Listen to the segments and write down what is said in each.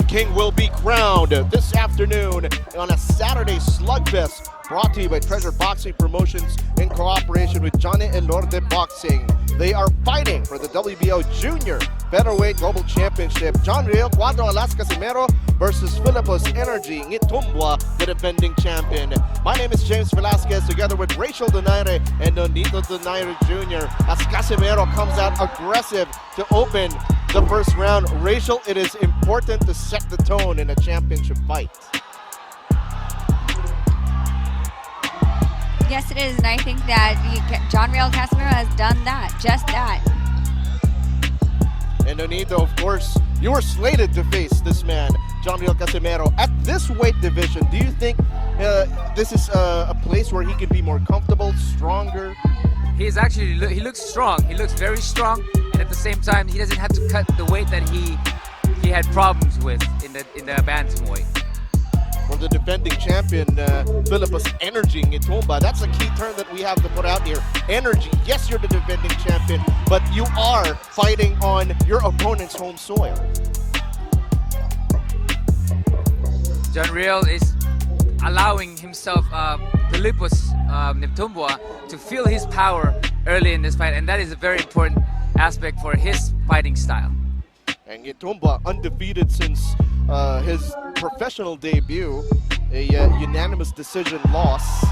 king will be crowned this afternoon on a Saturday slugfest brought to you by Treasure Boxing Promotions in cooperation with Johnny Elorde Boxing. They are fighting for the WBO Junior Featherweight Global Championship. Riel Cuadro Alas Casimero versus Fillipus Energy Nghitumbwa, the defending champion. My name is James Velasquez, together with Rachel Donaire and Nonito Donaire Jr. as Casimero comes out aggressive to open the first round. Rachel, it is important to set the tone in a championship fight. Yes, it is, and I think that Riel Casimero has done that, just that. And Nonito, of course, you were slated to face this man, Riel Casimero. At this weight division, do you think this is a place where he could be more comfortable, stronger? He looks strong. He looks very strong, and at the same time, he doesn't have to cut the weight that he had problems with in the bantamweight. For the defending champion, Fillipus Energy Nghitumbwa. That's a key term that we have to put out here. Energy. Yes, you're the defending champion, but you are fighting on your opponent's home soil. Riel is allowing himself, Fillipus Nghitumbwa, to feel his power early in this fight, and that is a very important aspect for his fighting style. And Nghitumbwa undefeated since his professional debut, a unanimous decision loss.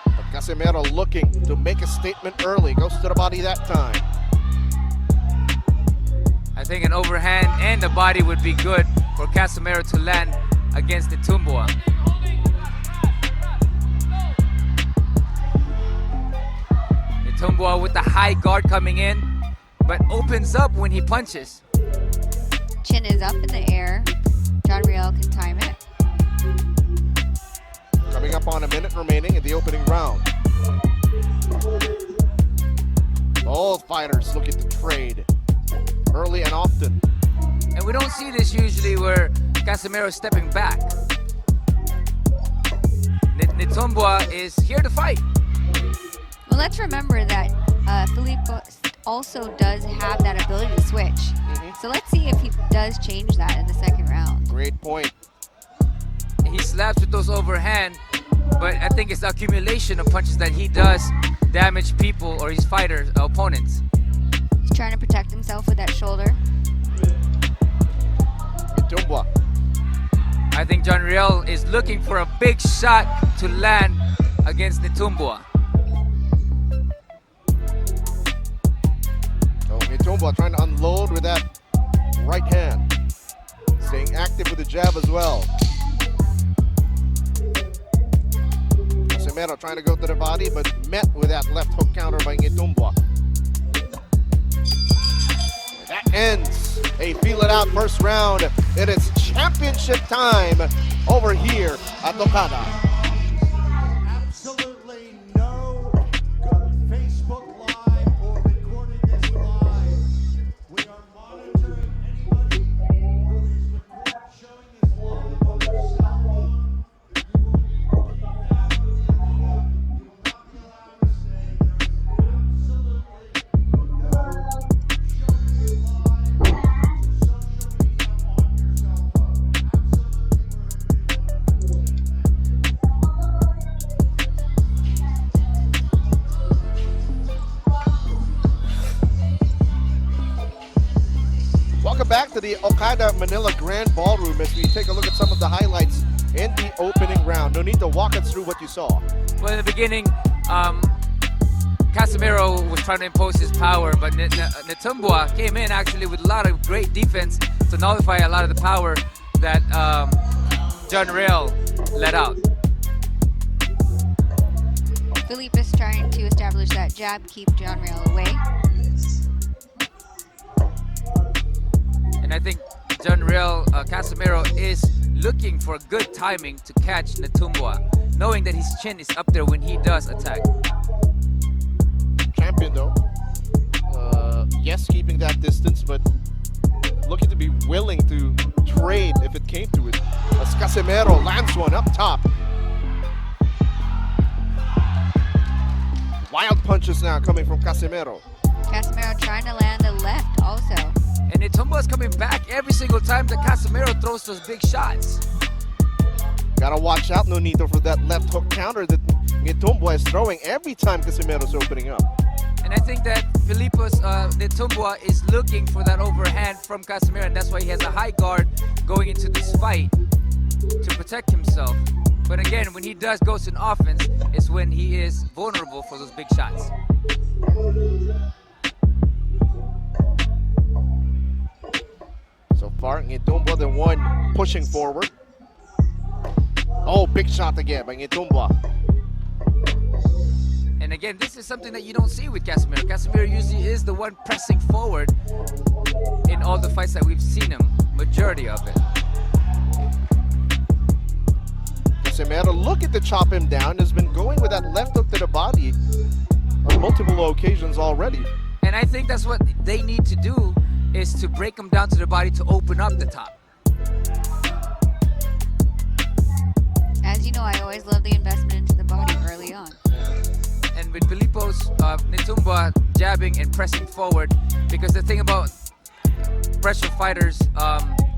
But Casimero looking to make a statement early, goes to the body that time. I think an overhand and the body would be good for Casimero to land against Nghitumbwa. Nghitumbwa with the high guard coming in, but opens up when he punches. Chin is up in the air. Riel can time it. Coming up on a minute remaining in the opening round. Both fighters looking to trade early and often. And we don't see this usually where Casimero is stepping back. Nghitumbwa is here to fight. Well, let's remember that Fillipus also does have that ability to switch. So let's see if he does change that in the second round. Great point. He slaps with those overhand, but I think it's the accumulation of punches that he does damage people or his fighters, opponents. He's trying to protect himself with that shoulder. Nghitumbwa. I think Riel is looking for a big shot to land against Nghitumbwa. Nghitumbwa trying to unload with that right hand. Staying active with the jab as well. Casimero trying to go to the body, but met with that left hook counter by Nghitumbwa. That ends a feel it out first round. It is championship time over here at Okada. Absolutely no good Facebook Live or recording this live. We are monitoring anybody who is showing this live on their cell phone. You will be kicked out of the arena. You will not be allowed to stay. There is absolutely no showing this live to social media on your cell phone. Welcome back to the Okada Manila Grand Ballroom as we take a look at some of the highlights in the opening round. Nonito, walk us through what you saw. Well, in the beginning, Casimero was trying to impose his power, but Nghitumbwa came in actually with a lot of great defense to nullify a lot of the power that Riel let out. Fillipus trying to establish that jab, keep Riel away. And I think Casimero is looking for good timing to catch Nghitumbwa, knowing that his chin is up there when he does attack. Champion though, yes, keeping that distance, but looking to be willing to trade if it came to it. As Casimero lands one up top. Wild punches now coming from Casimero. Casimero trying to land a left also. And Nghitumbwa is coming back every single time that Casimero throws those big shots. Gotta watch out, Nonito, for that left hook counter that Nghitumbwa is throwing every time Casimero's opening up. And I think that Fillipus Nghitumbwa is looking for that overhand from Casimero, and that's why he has a high guard going into this fight to protect himself. But again, when he does go to an offense, it's when he is vulnerable for those big shots. So far, Nghitumbwa the one pushing forward. Oh, big shot again by Nghitumbwa. And again, this is something that you don't see with Casimero. Casimero usually is the one pressing forward in all the fights that we've seen him, majority of it. Casimero looking to chop him down, has been going with that left hook to the body on multiple occasions already. And I think that's what they need to do, is to break him down to the body to open up the top. As you know, I always love the investment into the body early on. And with Fillipus Nghitumbwa jabbing and pressing forward, because the thing about pressure fighters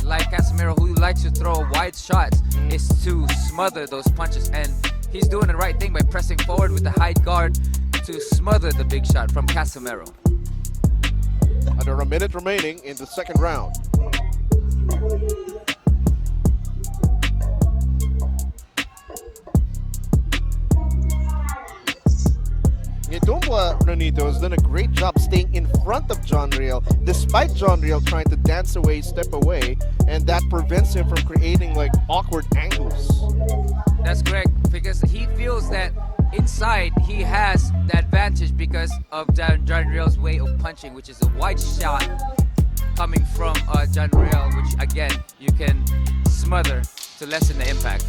like Casimero, who likes to throw wide shots, is to smother those punches. And he's doing the right thing by pressing forward with the high guard to smother the big shot from Casimero. Under a minute remaining in the second round. Nghitumbwa, Nonito, has done a great job staying in front of John Riel, despite John Riel trying to dance away, step away, and that prevents him from creating like awkward angles. That's correct, because he feels that inside he has the advantage because of John Riel's way of punching, which is a wide shot coming from John Riel, which again you can smother to lessen the impact.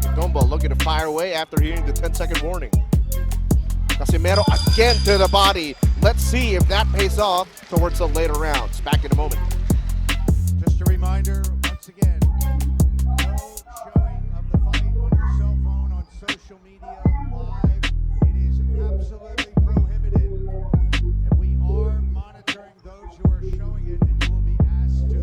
Nghitumbwa looking to fire away after hearing the 10-second warning. Casimero again to the body. Let's see if that pays off towards the later rounds. Back in a moment. Just a reminder, once again, no showing of the fight on your cell phone, on social media, live. It is absolutely prohibited. And we are monitoring those who are showing it, and you will be asked to.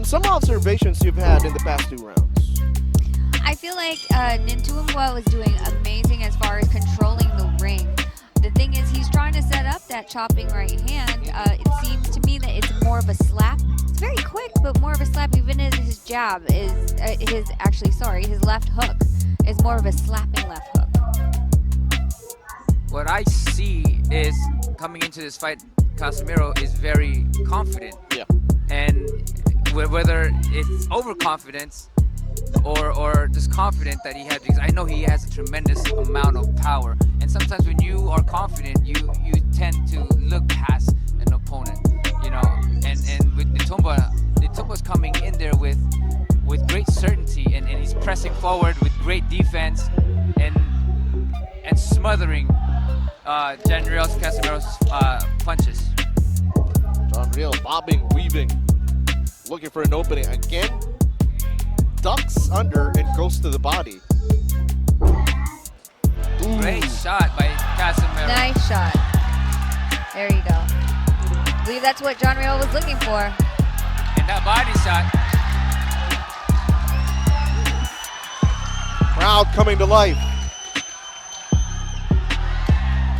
Some observations you've had in the past two rounds. I feel like Nghitumbwa was doing amazing as far as controlling the ring. The thing is, he's trying to set up that chopping right hand. It seems to me that it's more of a slap. It's very quick, but more of a slap. Even as his jab is his left hook is more of a slapping left hook. What I see is, coming into this fight, Casimero is very confident. Yeah. And whether it's overconfidence or just confident that he has, because I know he has a tremendous amount of power. And sometimes when you are confident, you tend to look past an opponent, you know. And with Nghitumbwa's coming in there with great certainty, and he's pressing forward with great defense and smothering John Riel's Casimero's punches. John Riel bobbing, weaving, looking for an opening again. Ducks under and goes to the body. Ooh. Great shot by Casimero. Nice shot. There you go. I believe that's what John Riel was looking for. And that body shot. Crowd coming to life.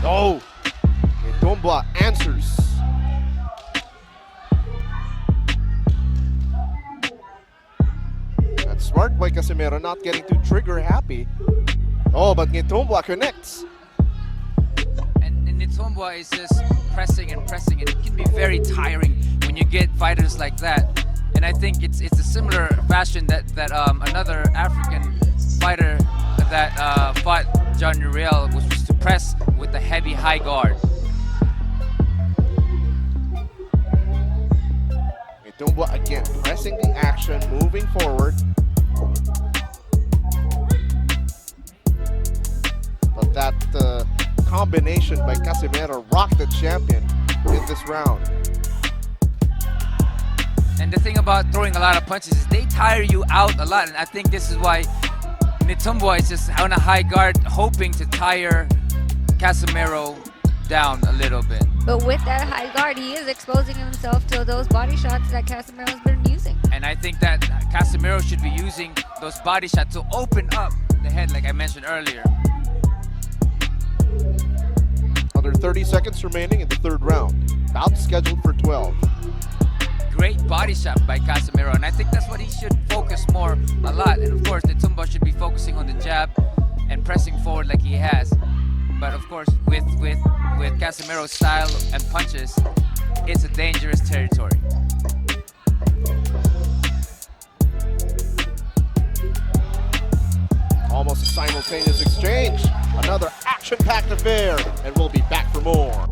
Oh, Nghitumbwa answers. That's smart by Casimero, not getting too trigger happy. Oh, but Nghitumbwa connects. And Nghitumbwa is just pressing and pressing, and it can be very tiring when you get fighters like that. And I think it's a similar fashion that another African fighter that fought John Riel, which was to press with a heavy high guard. Nghitumbwa again pressing the action, moving forward. But that combination by Casimero rocked the champion in this round. And the thing about throwing a lot of punches is they tire you out a lot. And I think this is why Nghitumbwa is just on a high guard, hoping to tire Casimero down a little bit. But with that high guard, he is exposing himself to those body shots that Casimiro's been using. And I think that Casimero should be using those body shots to open up the head, like I mentioned earlier. Under 30 seconds remaining in the third round. Bout scheduled for 12. Great body shot by Casimero, and I think that's what he should focus more a lot. And of course, Nghitumbwa should be focusing on the jab and pressing forward like he has. But of course, with Casimero's style and punches, it's a dangerous territory. Almost a simultaneous exchange. Another action-packed affair, and we'll be back for more.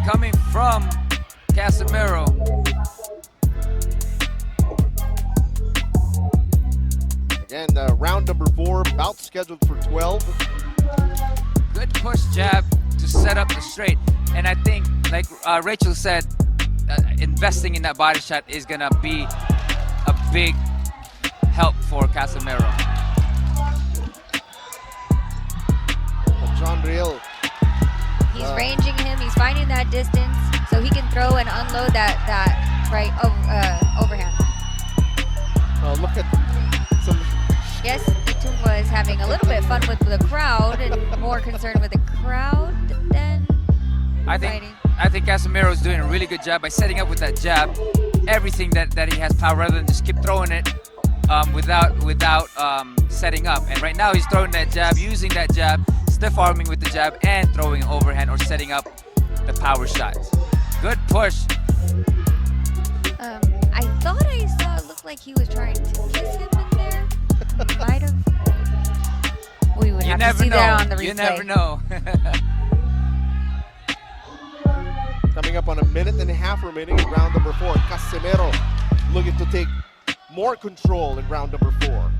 Coming from Casimero. Again, round number 4, bout scheduled for 12. Good push jab to set up the straight. And I think, like Rachel said, investing in that body shot is going to be a big help for Casimero. But John Riel. He's ranging him, he's finding that distance so he can throw and unload that right overhand. Look at some. Yes, Nghitumbwa is having a little bit of fun with the crowd and more concerned with the crowd than fighting. I think Casimero is doing a really good job by setting up with that jab. Everything that he has power rather than just keep throwing it without setting up. And right now he's throwing that jab, using that jab, stiff arming with the jab and throwing overhand or setting up the power shots. Good push. I thought I saw it looked like he was trying to kiss him in there. Might have. We would have to see that on the replay. You never know. Coming up on a minute and a half remaining in round number 4. Casimero looking to take more control in round number 4.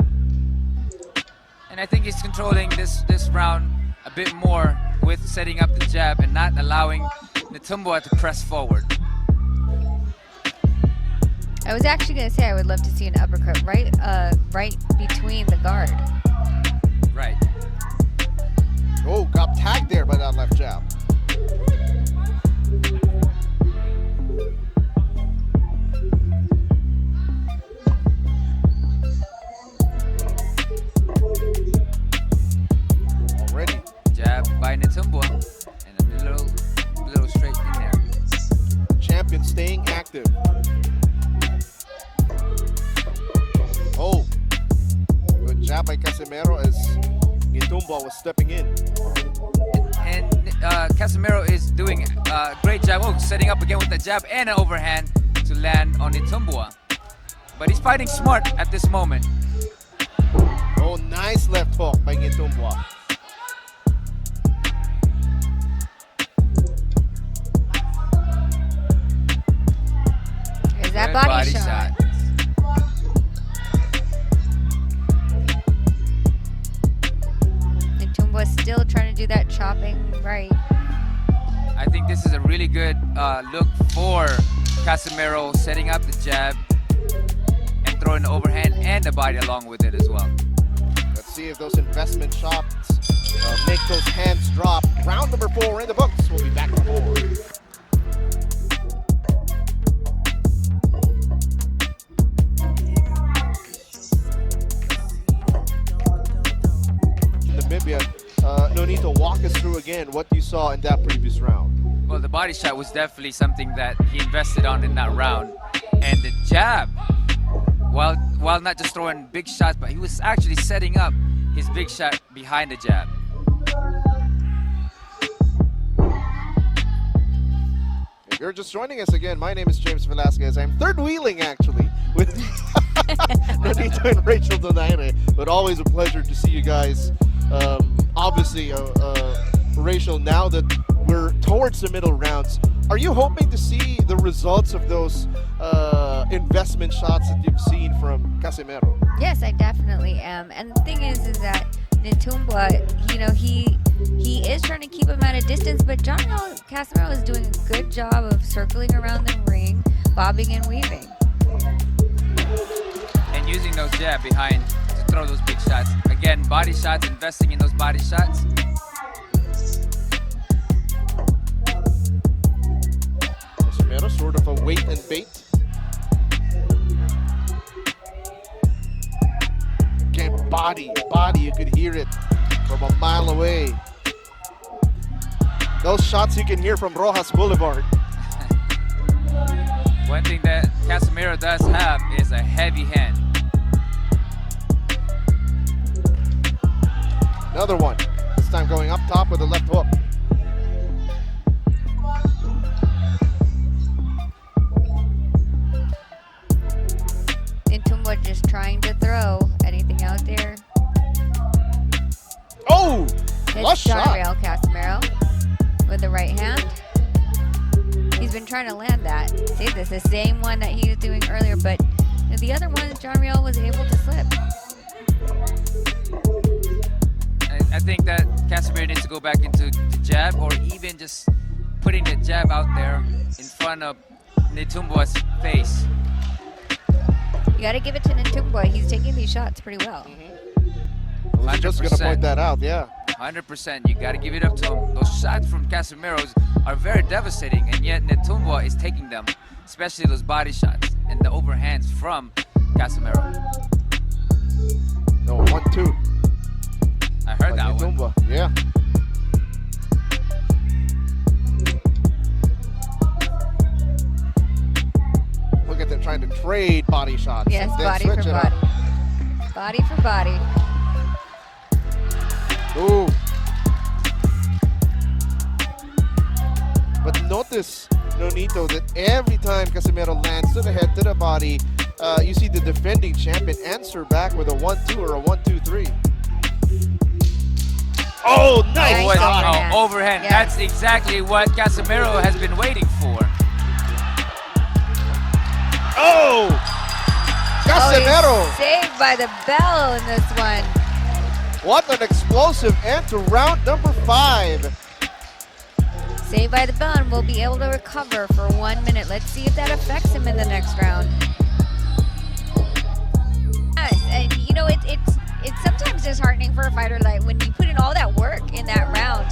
And I think he's controlling this round a bit more with setting up the jab and not allowing Nghitumbwa to press forward. I was actually going to say I would love to see an uppercut right between the guard. Right. Oh, got tagged there by that left jab. Already. Jab by Nghitumbwa and a little straight in there. Champion staying active. Oh, good jab by Casimero as Nghitumbwa was stepping in. And Casimero is doing a great job. Oh, setting up again with the jab and an overhand to land on Nghitumbwa. But he's fighting smart at this moment. Oh, nice left hook by Nghitumbwa. There's that body shot. Nghitumbwa still trying to do that chopping right. I think this is a really good look for Casimero, setting up the jab throwing the overhand and the body along with it as well. Let's see if those investment shots make those hands drop. Round number 4 in the books. We'll be back to 4. Namibia, Nonito, walk us through again what you saw in that previous round. Well, the body shot was definitely something that he invested on in that round. And the jab, while not just throwing big shots, but he was actually setting up his big shot behind the jab. If you're just joining us again, my name is James Velasquez. I'm third wheeling actually with Nonito and Rachel Donaire, but always a pleasure to see you guys. Obviously, Rachel, now that we're towards the middle rounds, are you hoping to see the results of those investment shots that you've seen from Casimero? Yes, I definitely am. And the thing is that Nghitumbwa, you know, he is trying to keep him at a distance, but Casimero is doing a good job of circling around the ring, bobbing and weaving. And using those jab behind to throw those big shots. Again, body shots, investing in those body shots. Casimero, sort of a wait and bait. Again, body, you could hear it from a mile away. Those shots you can hear from Rojas Boulevard. One thing that Casimero does have is a heavy hand. Another one, this time going up top with a left hook. Nghitumbwa just trying to throw anything out there. Oh! It's Flush shot. Riel Casimero with the right hand. He's been trying to land that. See, this is the same one that he was doing earlier, but the other one, Riel was able to slip. I think that Casimero needs to go back into the jab, or even just putting the jab out there in front of Nghitumbwa's face. You got to give it to Nghitumbwa. He's taking these shots pretty well. I was just going to point that out, yeah. 100%. You got to give it up to him. Those shots from Casimiro's are very devastating, and yet Nghitumbwa is taking them, especially those body shots and the overhands from Casimero. No, 1-2. I heard that Nghitumbwa, one. yeah. Look at them trying to trade body shots. Yes, and then body for switch it up. body. Body for body. Ooh. But notice, Nonito, that every time Casimero lands to the head, to the body, you see the defending champion answer back with a 1-2 or a 1-2-3. Oh, nice! Nice shot. Overhand. Yes. That's exactly what Casimero has been waiting for. Oh! Casimero! he's saved by the bell in this one. What an explosive end to round number 5. Saved by the bell, and will be able to recover for 1 minute. Let's see if that affects him in the next round. Yes, and you know, it's sometimes disheartening for a fighter like when you put in all that work in that round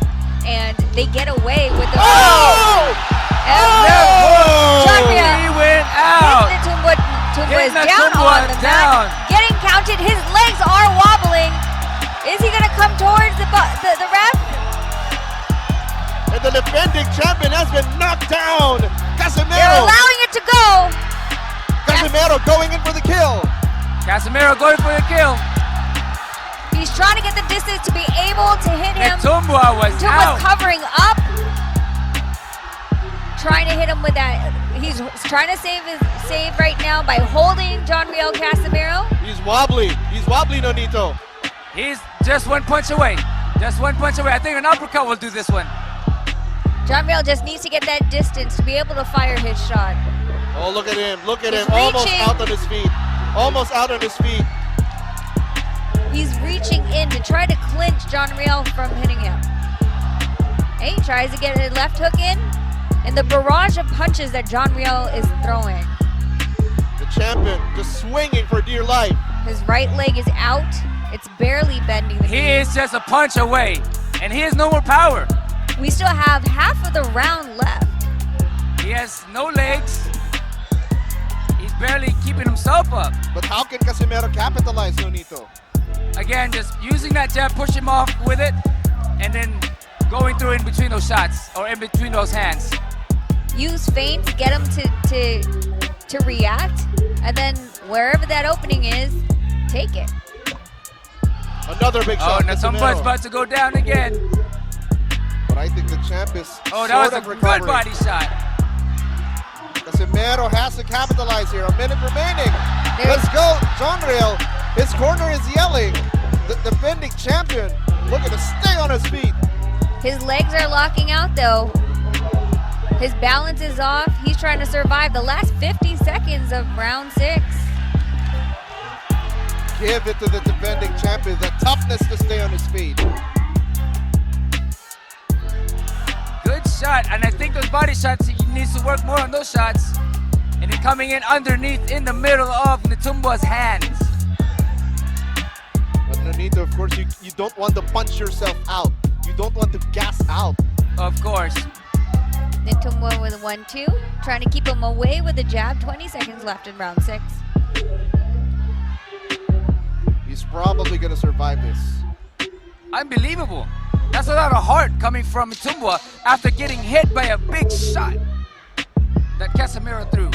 and they get away with the He went out. Nghitumbwa is down Nghitumbwa on the mat, getting counted. His legs are wobbling. Is he going to come towards the ref? And the defending champion has been knocked down. They're Casimero! allowing it to go. Casimero going in for the kill. Casimero going for the kill. He's trying to get the distance to be able to hit him. Nghitumbwa was out. Nghitumbwa's covering up. Trying to hit him with that. He's trying to save right now by holding Riel Casimero. He's wobbly. He's wobbly, Nonito. He's just 1 punch away. Just 1 punch away. I think an uppercut will do this one. Riel just needs to get that distance to be able to fire his shot. Oh, look at him. Look at He's him. Almost reaching. out on his feet. Almost out on his feet. He's reaching in to try to clinch Riel from hitting him. Hey, he tries to get a left hook in, and the barrage of punches that Riel is throwing. The champion just swinging for dear life. His right leg is out. It's barely bending the He knee. is just a punch away, and he has no more power. We still have half of the round left. He has no legs. He's barely keeping himself up. But how can Casimero capitalize, Nonito? Again, just using that jab, push him off with it, and then going through in between those shots or in between those hands. Use feints, get him to react, and then wherever that opening is, take it. Another big Oh, shot. Nghitumbwa's Casimero. about to go down again. But I think the champ is Oh, that was sort a of good recovering. body shot. Casimero has to capitalize here. A minute remaining. There's- Let's go, John Riel. His corner is yelling. The defending champion looking to stay on his feet. His legs are locking out though. His balance is off. He's trying to survive the last 50 seconds of round 6. Give it to the defending champion, the toughness to stay on his feet. Good shot, and I think those body shots, he needs to work more on those shots. And then coming in underneath in the middle of Nghitumbwa's hands. But Nonito, of course, you don't want to punch yourself out. You don't want to gas out. Of course. Nghitumbwa with a 1-2, trying to keep him away with a jab. 20 seconds left in round 6. He's probably going to survive this. Unbelievable. That's a lot of heart coming from Nghitumbwa after getting hit by a big shot that Casimero threw.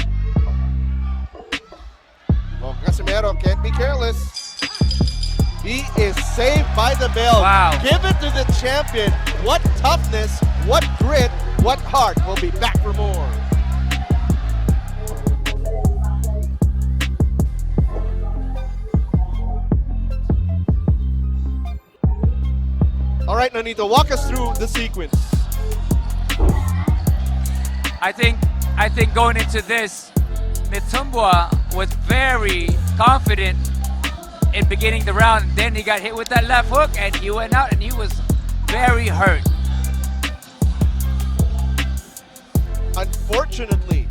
Well, Casimero can't be careless. He is saved by the bell. Wow. Give it to the champion. What toughness, what grit, what heart. We'll be back for more. All right, Nonito, walk us through the sequence. I think going into this, Nghitumbwa was very confident in beginning the round. Then he got hit with that left hook and he went out and he was very hurt. Unfortunately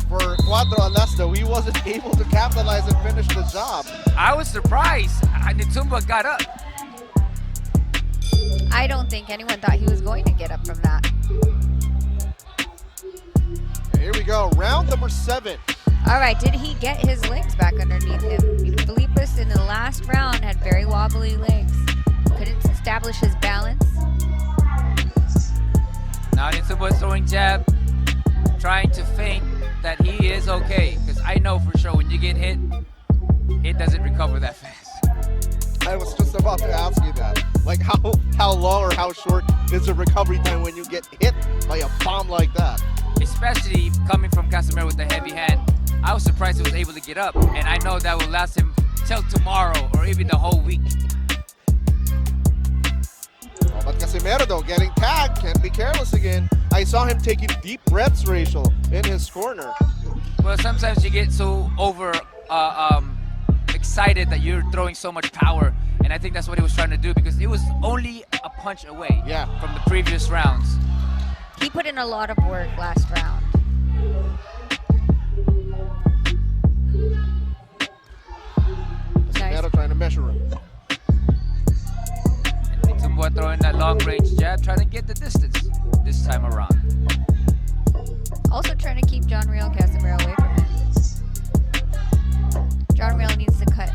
for Cuadro Alesta, he wasn't able to capitalize and finish the job. I was surprised Nghitumbwa got up. I don't think anyone thought he was going to get up from that. And here we go, round number 7. All right, did he get his legs back underneath him? Fillipus in the last round had very wobbly legs. Couldn't establish his balance. Now Nghitumbwa's throwing jab, trying to feint that he is okay. Because I know for sure when you get hit, it doesn't recover that fast. I was just about to ask you that. Like how long or how short is the recovery time when you get hit by a bomb like that? Especially coming from Casimero with the heavy hand. I was surprised he was able to get up, and I know that will last him till tomorrow or even the whole week. Oh, but Casimero though, getting tagged, can't be careless again. I saw him taking deep breaths, Rachel, in his corner. Well, sometimes you get so excited that you're throwing so much power, and I think that's what he was trying to do because it was only a punch away from the previous rounds. He put in a lot of work last round. Casimero trying to measure him. And Nghitumbwa throwing that long-range jab, trying to get the distance this time around. Also trying to keep John Riel and Casimero away from him. John Riel needs to cut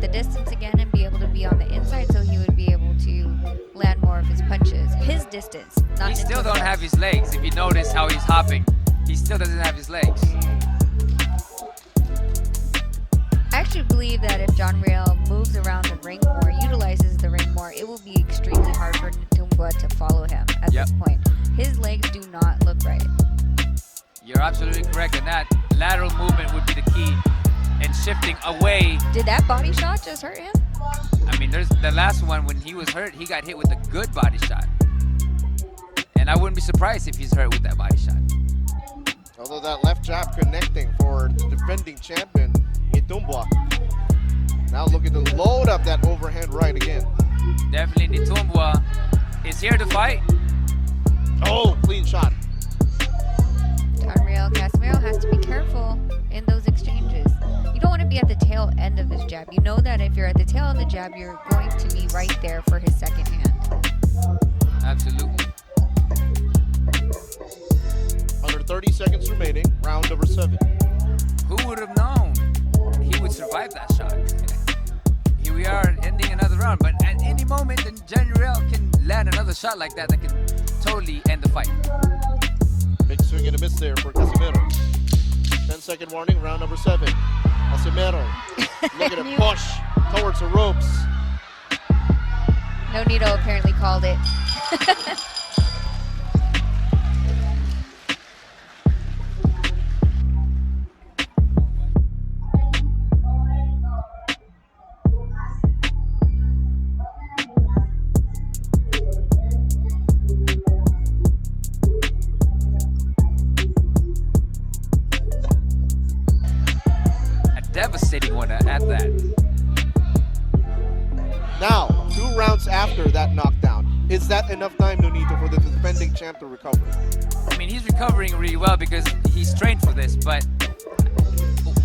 the distance again and be able to be on the inside so he would be able to land more of his punches. His distance, not He still Nghitumbwa's. don't have his legs. If you notice how he's hopping, he still doesn't have his legs. I actually believe that if John Riel moves around the ring more, utilizes the ring more, it will be extremely hard for Nghitumbwa to follow him at this point. His legs do not look right. You're absolutely correct, and that lateral movement would be the key. And shifting away. Did that body shot just hurt him? I mean, there's the last one when he was hurt, he got hit with a good body shot. And I wouldn't be surprised if he's hurt with that body shot. Although that left jab connecting for the defending champion, Nghitumbwa. Now looking to load up that overhand right again. Definitely Nghitumbwa is here to fight. Oh, clean shot. John Riel Casimero has to be careful in those exchanges. you don't want to be at the tail end of his jab. You know that if you're at the tail of the jab, you're going to be right there for his second hand. Absolutely. Under 30 seconds remaining, round number 7. Who would have known he would survive that shot? Here we are ending another round, but at any moment, then Riel can land another shot like that can totally end the fight. Big swing and a miss there for Casimero. 10-second warning, round number 7. Casimero looking to push towards the ropes. Nonito apparently called it. Devastating one at that. Now, 2 rounds after that knockdown. Is that enough time, Nonito, for the defending champ to recover? I mean, he's recovering really well because he's trained for this, but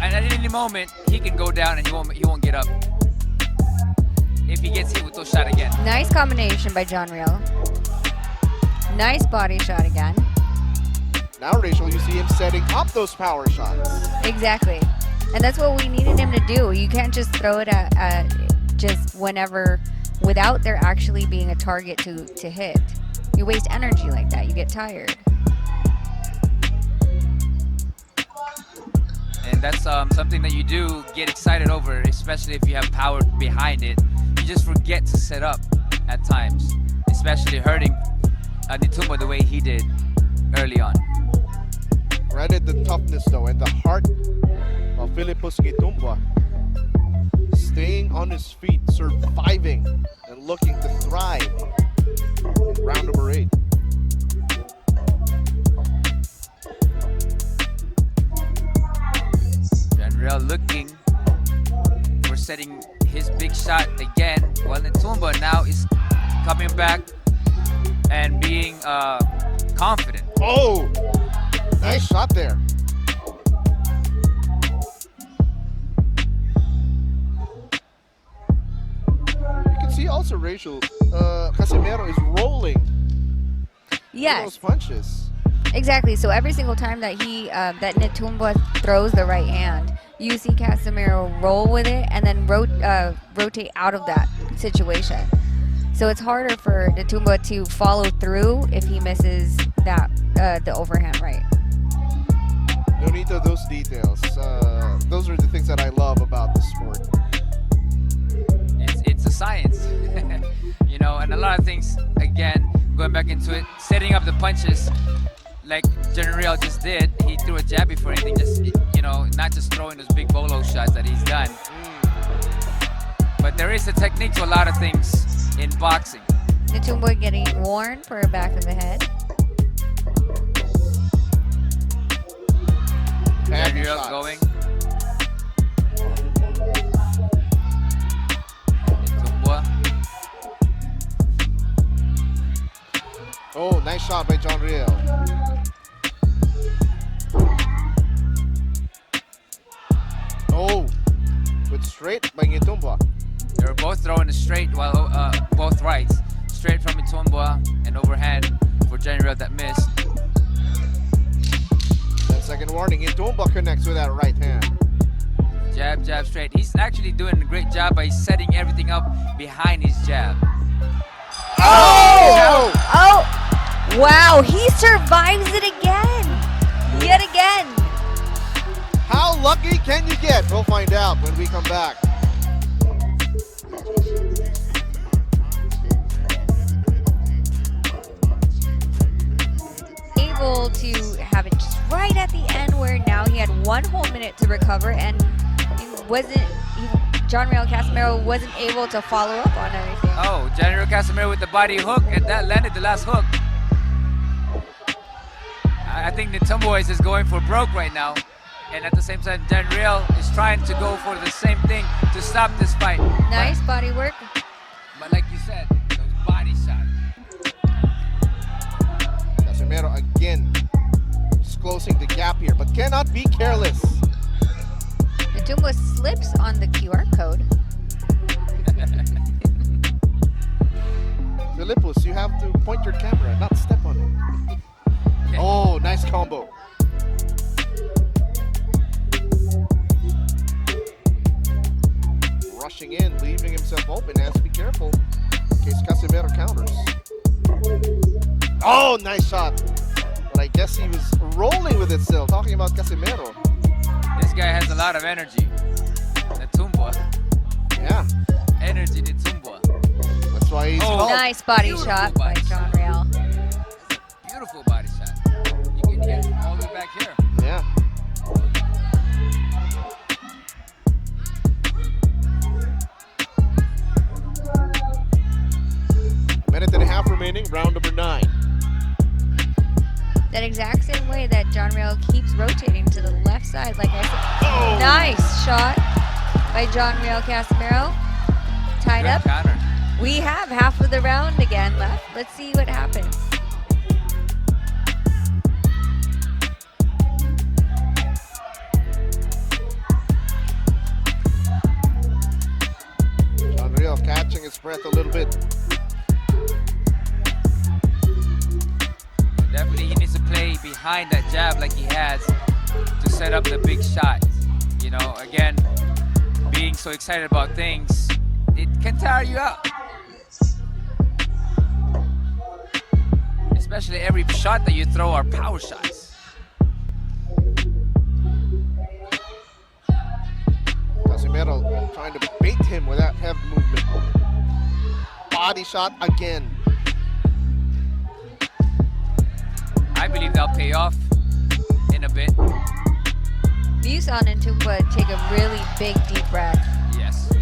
at any moment, he can go down and he won't get up if he gets hit with those shot again. Nice combination by Riel. Nice body shot again. Now, Rachel, you see him setting up those power shots. Exactly. And that's what we needed him to do. You can't just throw it at just whenever without there actually being a target to hit. You waste energy like that. You get tired. And that's something that you do get excited over, especially if you have power behind it. You just forget to set up at times, especially hurting Nghitumbwa the way he did early on. Credit the toughness, though, and the heart of Fillipus Nghitumbwa. Staying on his feet, surviving, and looking to thrive in round number 8. Riel looking for setting his big shot again, while Nghitumbwa now is coming back and being confident. Oh! Nice shot there. You can see also, Rachel, Casimero is rolling Yes. those punches. Exactly. So every single time that that Nghitumbwa throws the right hand, you see Casimero roll with it and then rotate out of that situation. So it's harder for Nghitumbwa to follow through if he misses that the overhand right. Nonito, those details. Those are the things that I love about the sport. It's a science, you know, and a lot of things. Again, going back into it, setting up the punches. Like Riel just did, he threw a jab before anything, just, you know, not just throwing those big bolo shots that he's done. But there is a technique to a lot of things in boxing. Nghitumbwa getting warned for a back of the head. Riel going. Nghitumbwa. Oh, nice shot by Riel. Oh, good straight by Nghitumbwa. They were both throwing it straight, while both rights. Straight from Nghitumbwa and overhand for Riel that missed. 10-second warning. Nghitumbwa connects with that right hand. Jab, jab, straight. He's actually doing a great job by setting everything up behind his jab. Oh! Oh! Wow, he survives it again! Yet again! How lucky can you get? We'll find out when we come back. Able to have it just right at the end where now he had 1 whole minute to recover and Riel Casimero wasn't able to follow up on everything. Oh, Riel Casimero with the body hook, and that landed the last hook. I think Nghitumbwa is just going for broke right now. And at the same time, Riel is trying to go for the same thing to stop this fight. Nice body work. But like you said, those body shots. Casimero again just closing the gap here, but cannot be careless. Nghitumbwa slips on the QR code. Fillipus, you have to point your camera, not step on it. Okay. Oh, nice combo. Rushing in, leaving himself open. Has to be careful in case Casimero counters. Oh, nice shot. But I guess he was rolling with it still. Talking about Casimero. This guy has a lot of energy. Nghitumbwa. Yeah, Energy Nghitumbwa. that's why he's Oh. called. Nice body Beautiful shot by body John shot. Riel. Beautiful body shot. You can get all the way back here. Yeah. Minute and a half remaining, round number 9. That exact same way that John Riel keeps rotating to the left side, like I said. Oh. Nice shot by John Riel Casimero. Tied Good up. counter. We have half of the round again left. Let's see what happens. John Riel catching his breath a little bit. Definitely he needs to play behind that jab like he has to set up the big shot. You know, again, being so excited about things, it can tire you out. Especially every shot that you throw are power shots. Casimero trying to bait him with that heavy movement. Body shot again. I believe they'll pay off in a bit. You saw Nghitumbwa take a really big deep breath. Yes.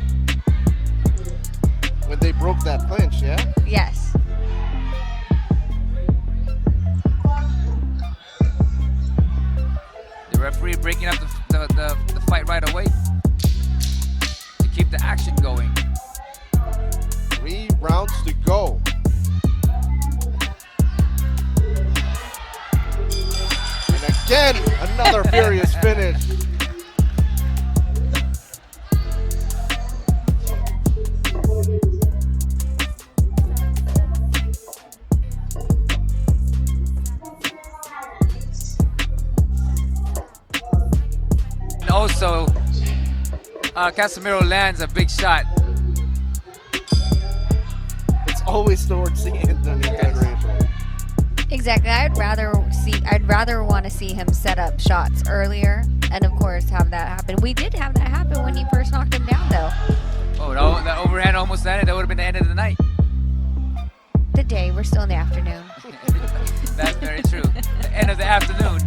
When they broke that clinch, yeah? Yes. The referee breaking up the fight right away to keep the action going. 3 rounds to go. And again, another furious finish. And also, Casimero lands a big shot. It's always towards the end on the generation. Exactly. I'd rather want to see him set up shots earlier and of course have that happen. We did have that happen when he first knocked him down though. Oh, that overhand almost ended. That would have been the end of the night. The day, we're still in the afternoon. That's very true. The end of the afternoon.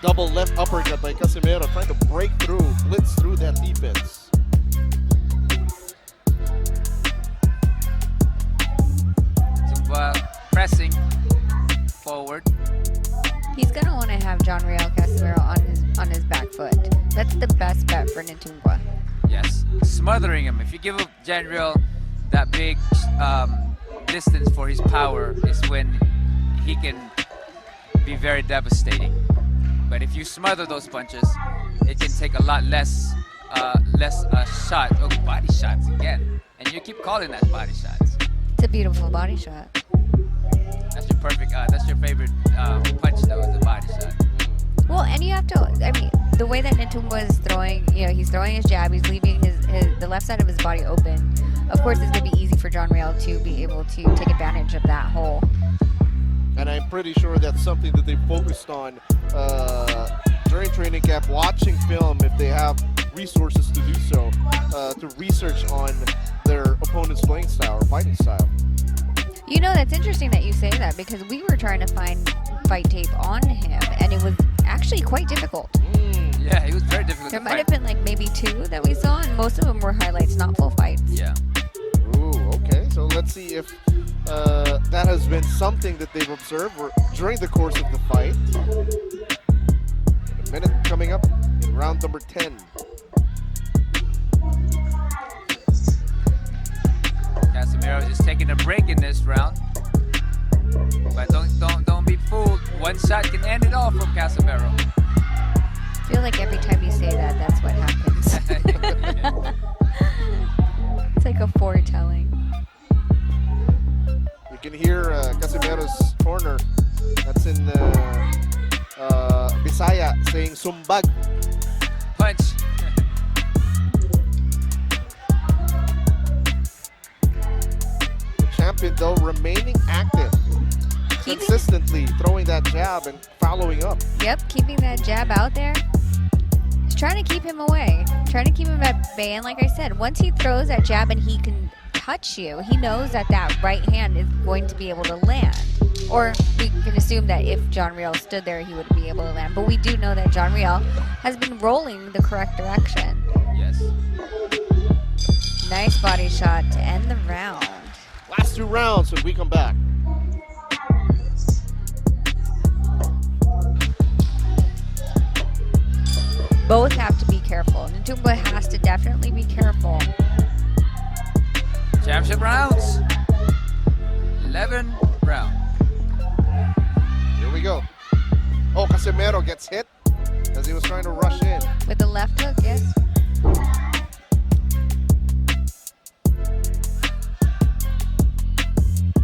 Double left uppercut by Casimero, trying to break through, blitz through that defense. Pressing forward. He's gonna want to have John Riel Casimero on his back foot. That's the best bet for Nghitumbwa. Yes. Smothering him. If you give Janriel that big distance for his power is when he can be very devastating. But if you smother those punches, it can take a lot less shot. Oh, body shots again. And you keep calling that body shots. It's a beautiful body shot. That's your perfect, that's your favorite punch though, is the body shot. Well, and you have to, I mean, the way that Nghitumbwa is throwing, he's throwing his jab, he's leaving the left side of his body open. Of course, it's going to be easy for John Riel to be able to take advantage of that hole. And I'm pretty sure that's something that they focused on during training camp, watching film if they have resources to do so, to research on their opponent's playing style or fighting style. You know, that's interesting that you say that because we were trying to find fight tape on him and it was actually quite difficult. Yeah, it was very difficult There to might fight. have been like maybe 2 that we saw and most of them were highlights, not full fights. Yeah. Ooh, okay. So let's see if that has been something that they've observed during the course of the fight. A minute coming up in round number 10. Casimero is just taking a break in this round. But don't be fooled. One shot can end it all from Casimero. I feel like every time you say that, that's what happens. It's like a foretelling. You can hear Casimero's corner. That's in Bisaya saying sumbag. Punch. The champion, though, remaining active. Consistently throwing that jab and following up. Yep, keeping that jab out there. He's trying to keep him away, trying to keep him at bay. And like I said, once he throws that jab and he can touch you, he knows that that right hand is going to be able to land. Or we can assume that if John Riel stood there, he would be able to land. But we do know that John Riel has been rolling the correct direction. Yes. Nice body shot to end the round. Last 2 rounds when we come back. Both have to be careful. Nghitumbwa has to definitely be careful. Championship rounds. 11 round. Here we go. Oh, Casimero gets hit as he was trying to rush in. With the left hook, yes.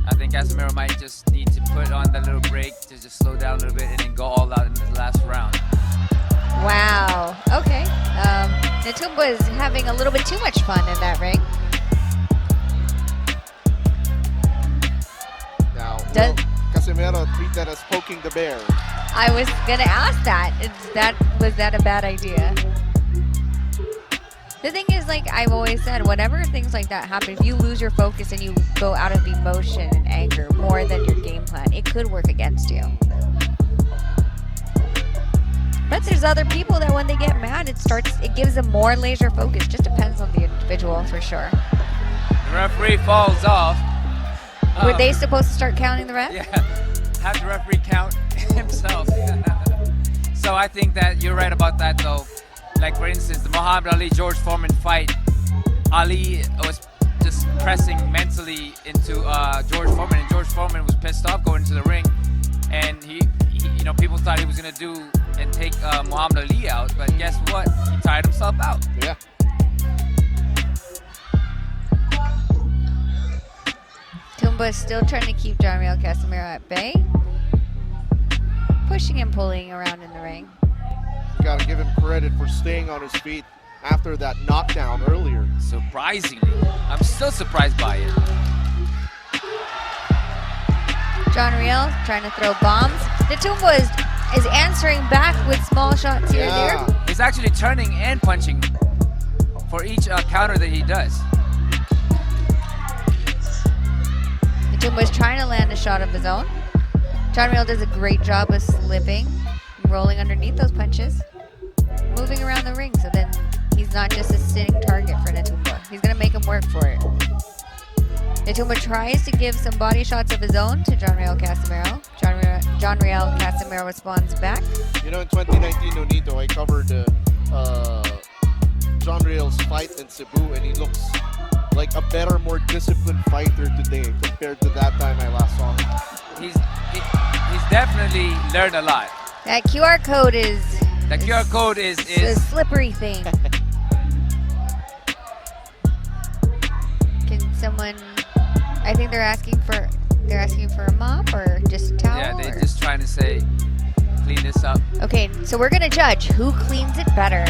I think Casimero might just need to put on that little break to just slow down a little bit and then go all out in the last round. Wow. Okay. Nghitumbwa is having a little bit too much fun in that ring. Now, Does- will Casimero treat that as poking the bear. I was gonna ask that. Was that a bad idea? The thing is, like I've always said, whenever things like that happen, if you lose your focus and you go out of emotion and anger more than your game plan, it could work against you. But there's other people that when they get mad, it gives them more laser focus. Just depends on the individual for sure. The referee falls off. Were they supposed to start counting the ref? Yeah, have the referee count himself. So I think that you're right about that, though. Like, for instance, the Muhammad Ali-George Foreman fight, Ali was just pressing mentally into George Foreman, and George Foreman was pissed off going into the ring, and he people thought he was going to do and take Muhammad Ali out, but guess what? He tired himself out. Yeah. Nghitumbwa is still trying to keep John Riel Casimero at bay. Pushing and pulling around in the ring. You gotta give him credit for staying on his feet after that knockdown earlier. Surprisingly, I'm still surprised by it. John Riel trying to throw bombs. Nghitumbwa is answering back with small shots here and there. He's actually turning and punching for each counter that he does. Nghitumbwa is trying to land a shot of his own. John Riel does a great job of slipping, rolling underneath those punches, moving around the ring, so then he's not just a sitting target for Nghitumbwa. He's going to make him work for it. Nghitumbwa tries to give some body shots of his own to John Riel Casimero. John Riel Casimero responds back. You know, in 2019, Nonito, I covered John Riel's fight in Cebu, and he looks like a better, more disciplined fighter today compared to that time I last saw him. He's definitely learned a lot. That QR code is... The QR code is a slippery thing. Can someone... I think they're asking for a mop or just a towel? Yeah, they're or- just trying to say, clean this up. Okay, so we're gonna judge who cleans it better.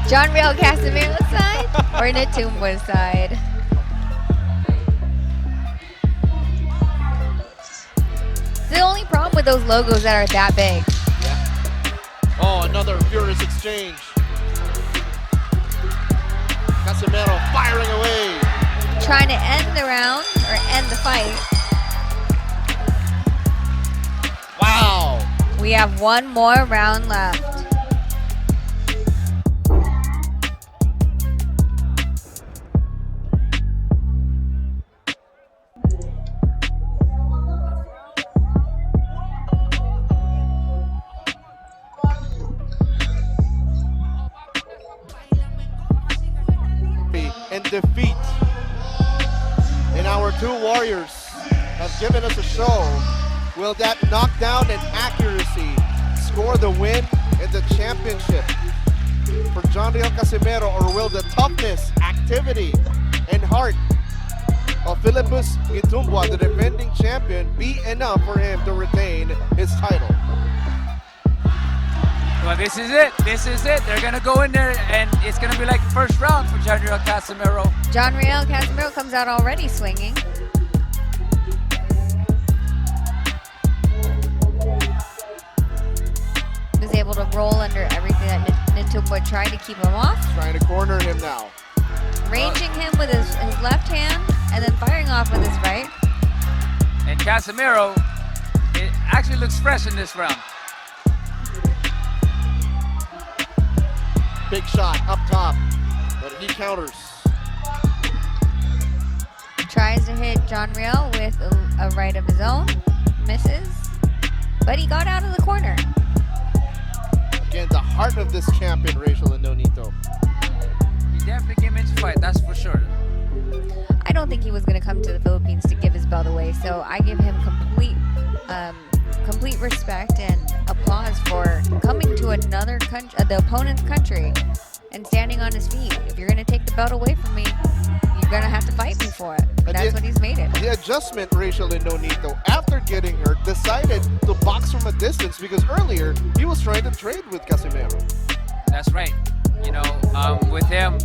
John Riel Casimero's side or Nghitumbwa's side? The only problem with those logos that are that big. Yeah. Oh, another furious exchange. Casimero firing away. Trying to end the round or end the fight. Wow. We have one more round left. And defeat. And our two warriors have given us a show. Will that knockdown and accuracy score the win in the championship for Riel Casimero, or will the toughness, activity, and heart of Fillipus Nghitumbwa, the defending champion, be enough for him to retain his title? Well, this is it. This is it. They're going to go in there, and it's going to be like first round for Riel Casimero. Riel Casimero comes out already swinging. Was able to roll under everything that Nghitumbwa tried to keep him off. Trying to corner him now. Ranging him with his left hand and then firing off with his right. And Casimero, it actually looks fresh in this round. Big shot up top, but he counters. Tries to hit Riel with a right of his own. Misses. But he got out of the corner. Again, the heart of this champion, Rachel and Nonito. He definitely came in to fight, that's for sure. I don't think he was going to come to the Philippines to give his belt away, so I give him complete respect and applause for coming to another country, the opponent's country, and standing on his feet. If you're going to take the belt away from me, you're going to have to fight me for it. That's what he's made it. The adjustment, Rachel and Nonito, after getting hurt, decided to box from a distance because earlier he was trying to trade with Casimero. That's right. You know, with him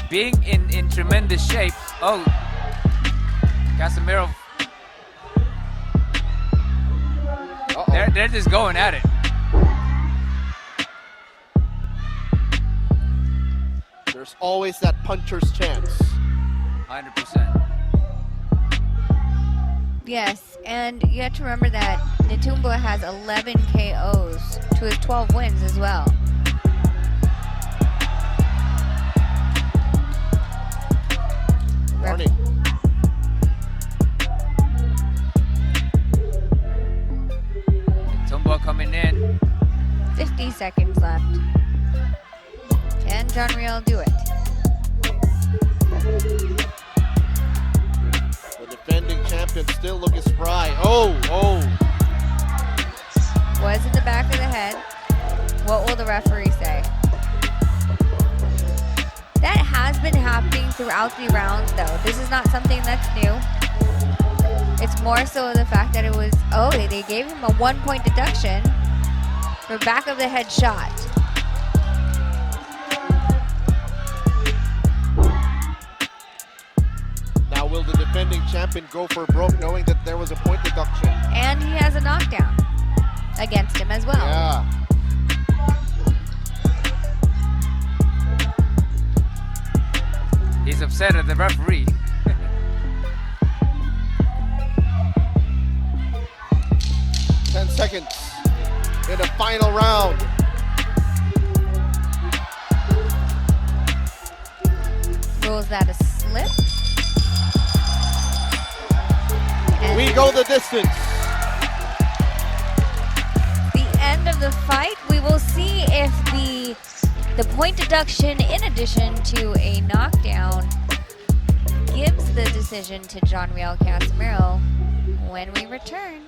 being in tremendous shape. Oh, Casimero. They're just going at it. There's always that puncher's chance. 100%. Yes, and you have to remember that Nghitumbwa has 11 KOs to his 12 wins as well. Warning. Nghitumbwa coming in. 50 seconds left. Can Riel do it? The defending champion still looking spry. Oh. Was in the back of the head. What will the referee say? That has been happening throughout the rounds, though. This is not something that's new. It's more so the fact that it was, they gave him a 1-point deduction for back of the head shot. Now will the defending champion go for broke knowing that there was a point deduction? And he has a knockdown against him as well. Yeah. He's upset at the referee. Seconds in the final round. Rules that a slip. And We go the distance. the end of the fight, we will see if the point deduction, in addition to a knockdown, gives the decision to Riel Casimero when we return.